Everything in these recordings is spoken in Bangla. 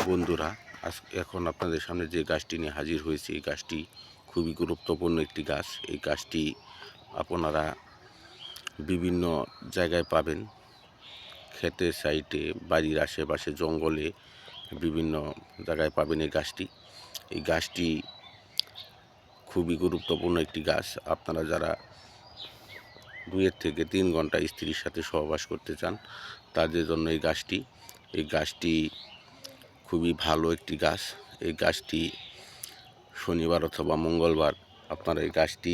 বন্ধুরা, এখন আপনাদের সামনে যে গাছটি নিয়ে হাজির হয়েছে, এই গাছটি খুবই গুরুত্বপূর্ণ একটি গাছ। এই গাছটি আপনারা বিভিন্ন জায়গায় পাবেন, ক্ষেতের সাইডে, বাড়ির আশেপাশে, জঙ্গলে বিভিন্ন জায়গায় পাবেন এই গাছটি খুবই গুরুত্বপূর্ণ একটি গাছ। আপনারা যারা 2 থেকে 3 ঘন্টা স্ত্রীর সাথে সহবাস করতে চান, তাদের জন্য এই গাছটি খুবই ভালো একটি গাছ। এই গাছটি শনিবার অথবা মঙ্গলবার আপনারা এই গাছটি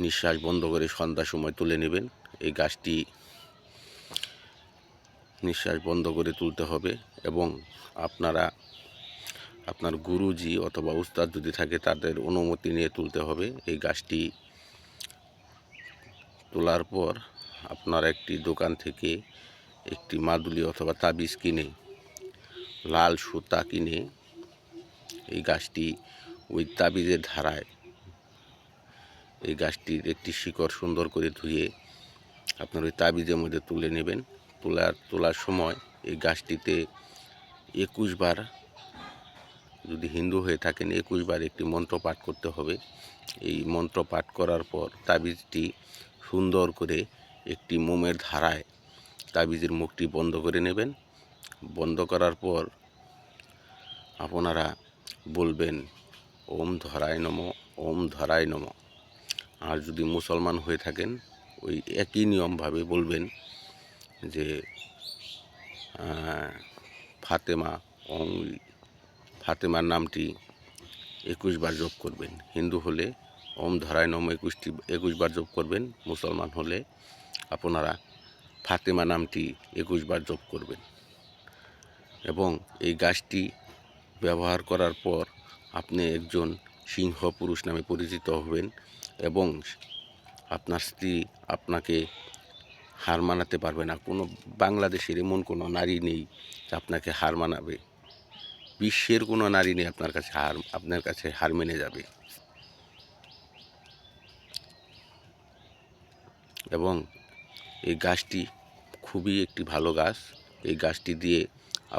নিঃশ্বাস বন্ধ করে সন্ধ্যার সময় তুলে নেবেন। এই গাছটি নিঃশ্বাস বন্ধ করে তুলতে হবে এবং আপনার গুরুজি অথবা উস্তাদ যদি থাকে তাদের অনুমতি নিয়ে তুলতে হবে। এই গাছটি তোলার পর আপনারা একটি দোকান থেকে একটি মাদুলি অথবা তাবিজ কিনে, লাল সুতা কিনে এই গাছটি ওই তাবিজের ধারায় এই গাছটির একটি শিকড় সুন্দর করে ধুয়ে আপনার ওই তাবিজের মধ্যে তুলে নেবেন। তোলার সময় এই গাছটিতে 21 বার, যদি হিন্দু হয়ে থাকেন 21 বার একটি মন্ত্র পাঠ করতে হবে। এই মন্ত্র পাঠ করার পর তাবিজটি সুন্দর করে একটি মোমের ধারায় তাবিজের মুখটি বন্ধ করে নেবেন। বন্ধ করার পর আপনারা বলবেন ওম ধরায় নমঃ, ওম ধরায় নমঃ। আর যদি মুসলমান হয়ে থাকেন ওই একই নিয়মভাবে বলবেন যে ফাতেমার নামটি 21 বার জপ করবেন। হিন্দু হলে ওম ধরায় নমঃ 21 বার জপ করবেন। মুসলমান হলে আপনারা ফাতেমা নামটি 21 বার জপ করবেন। এবং এই গাছটি ব্যবহার করার পর আপনি একজন সিংহ পুরুষ নামে পরিচিত হবেন এবং আপনার স্ত্রী আপনাকে হার মানাতে পারবে না। কোনো বাংলাদেশের এমন কোনো নারী নেই যে আপনাকে হার মানাবে। বিশ্বের কোনো নারী নেই আপনার কাছে হার মেনে যাবে। এবং এই গাছটি খুবই একটি ভালো গাছ। এই গাছটি দিয়ে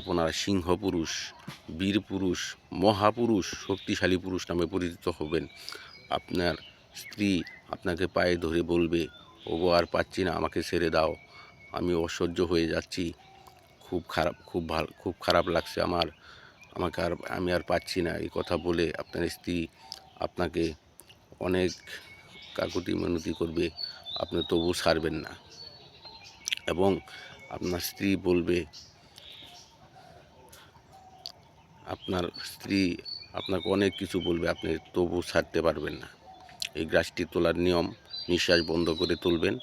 আপনারা সিংহ পুরুষ, বীর পুরুষ, মহাপুরুষ, শক্তিশালী পুরুষ নামে পরিচিত হবেন। আপনার স্ত্রী আপনাকে পায়ে ধরে বলবে, ওগো আর পাচ্ছি না, আমাকে ছেড়ে দাও, আমি অসহ্য হয়ে যাচ্ছি, খুব খারাপ লাগছে আমি আর পাচ্ছি না। এই কথা বলে আপনার স্ত্রী আপনাকে অনেক কাকুতি মিনতি করবে, আপনি তবু ছাড়বেন না। এবং আপনার স্ত্রী আপনাকে অনেক কিছু বলবে, আপনি তবু ছাড়তে পারবেন না। এই গাছটি তোলার নিয়ম, নিঃশ্বাস বন্ধ করে তুলবেন।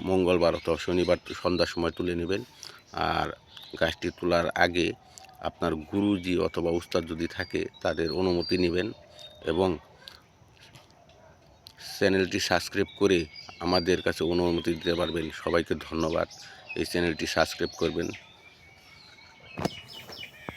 মঙ্গলবার অথবা শনিবার সন্ধ্যার সময় তুলে নেবেন। আর গাছটি তোলার আগে আপনার গুরুজি অথবা উস্তাদ যদি থাকে তাদের অনুমতি নেবেন এবং চ্যানেলটি সাবস্ক্রাইব করে আমাদের কাছে অনুমতি দিতে পারবেন। সবাইকে ধন্যবাদ। এই চ্যানেলটি সাবস্ক্রাইব করবেন।